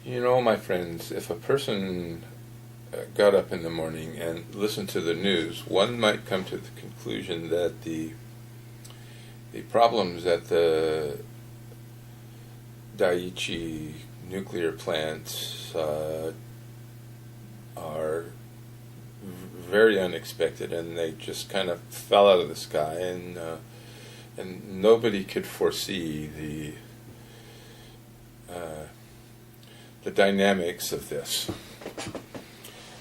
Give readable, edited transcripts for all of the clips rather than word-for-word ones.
You know, my friends, if a person got up in the morning and listened to the news, one might come to the conclusion that the problems at the Daiichi nuclear plant are very unexpected, and they just kind of fell out of the sky, and nobody could foresee the dynamics of this.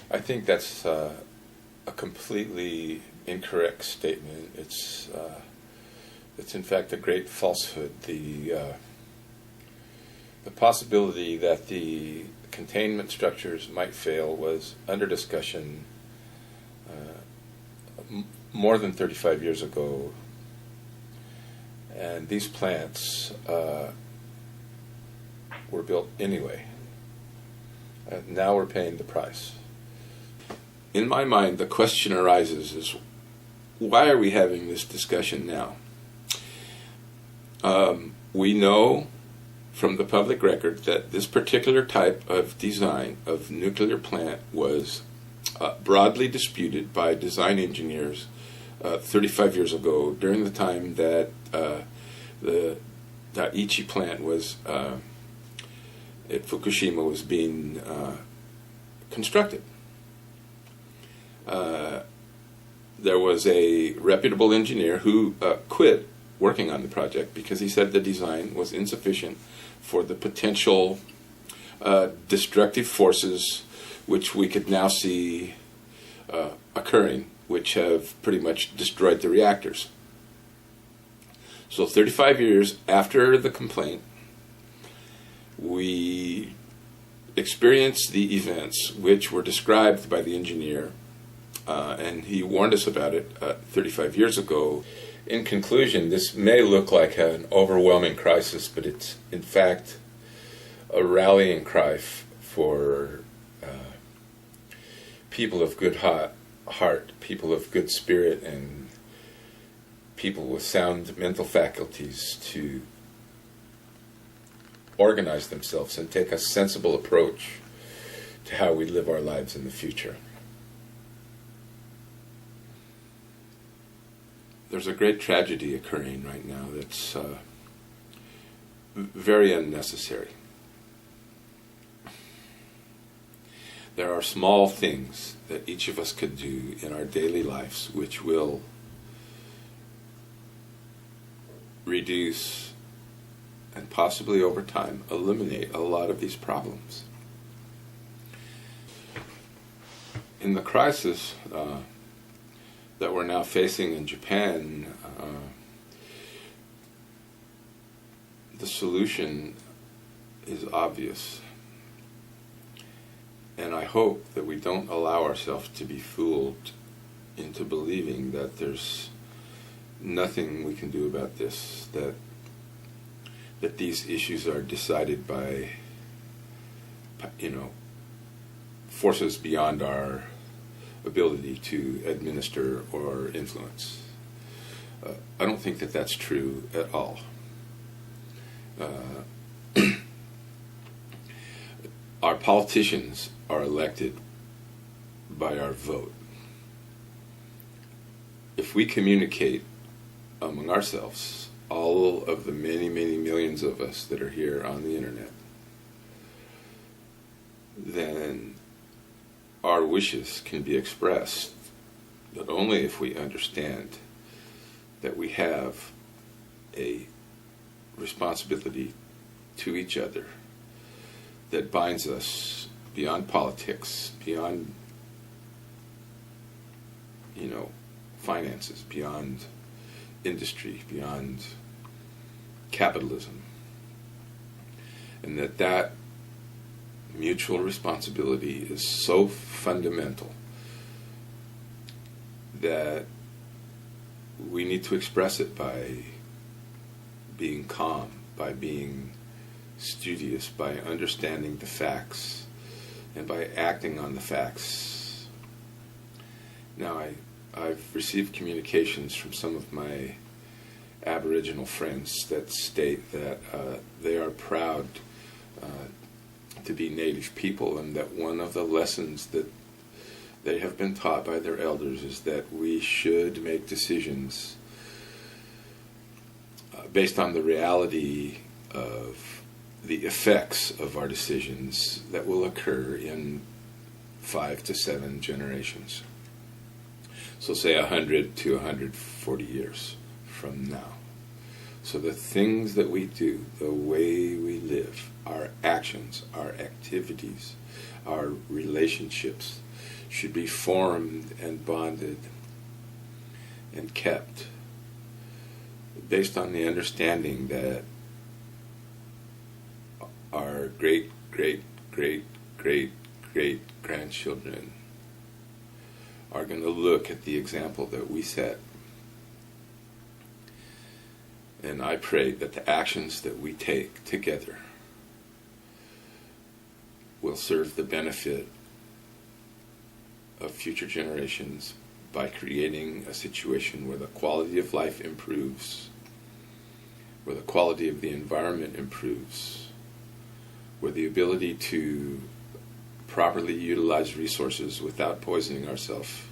I think that's a completely incorrect statement. It's in fact a great falsehood. The possibility that the containment structures might fail was under discussion more than 35 years ago, and these plants were built anyway. And now we're paying the price. In my mind, the question arises is, why are we having this discussion now? We know from the public record that this particular type of design of nuclear plant was broadly disputed by design engineers 35 years ago, during the time that the Daiichi plant was at Fukushima was being constructed. There was a reputable engineer who quit working on the project because he said the design was insufficient for the potential destructive forces which we could now see occurring, which have pretty much destroyed the reactors. So 35 years after the complaint, we experienced the events which were described by the engineer, and he warned us about it 35 years ago. In conclusion, this may look like an overwhelming crisis, but it's in fact a rallying cry for people of good heart, people of good spirit, and people with sound mental faculties to organize themselves and take a sensible approach to how we live our lives in the future. There's a great tragedy occurring right now that's very unnecessary. There are small things that each of us could do in our daily lives which will reduce and possibly over time eliminate a lot of these problems. In the crisis that we're now facing in Japan, the solution is obvious. And I hope that we don't allow ourselves to be fooled into believing that there's nothing we can do about this, that these issues are decided by, forces beyond our ability to administer or influence. I don't think that that's true at all. Our politicians are elected by our vote. If we communicate among ourselves, all of the many, many millions of us that are here on the internet, then our wishes can be expressed, but only if we understand that we have a responsibility to each other that binds us beyond politics, beyond, finances, beyond industry, beyond capitalism. And that mutual responsibility is so fundamental that we need to express it by being calm, by being studious, by understanding the facts, and by acting on the facts. Now, I've received communications from some of my Aboriginal friends that state that they are proud to be native people, and that one of the lessons that they have been taught by their elders is that we should make decisions based on the reality of the effects of our decisions that will occur in 5 to 7 generations. So say 100 to 140 years from now. So the things that we do, the way we live, our actions, our activities, our relationships should be formed and bonded and kept based on the understanding that our great, great, great, great, great grandchildren are going to look at the example that we set. And I pray that the actions that we take together will serve the benefit of future generations by creating a situation where the quality of life improves, where the quality of the environment improves, where the ability to properly utilize resources without poisoning ourselves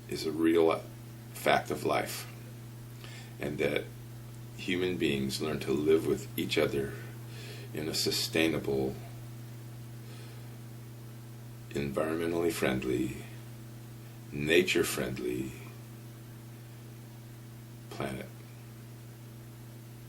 is a real fact of life, and that human beings learn to live with each other in a sustainable, environmentally friendly, nature friendly planet.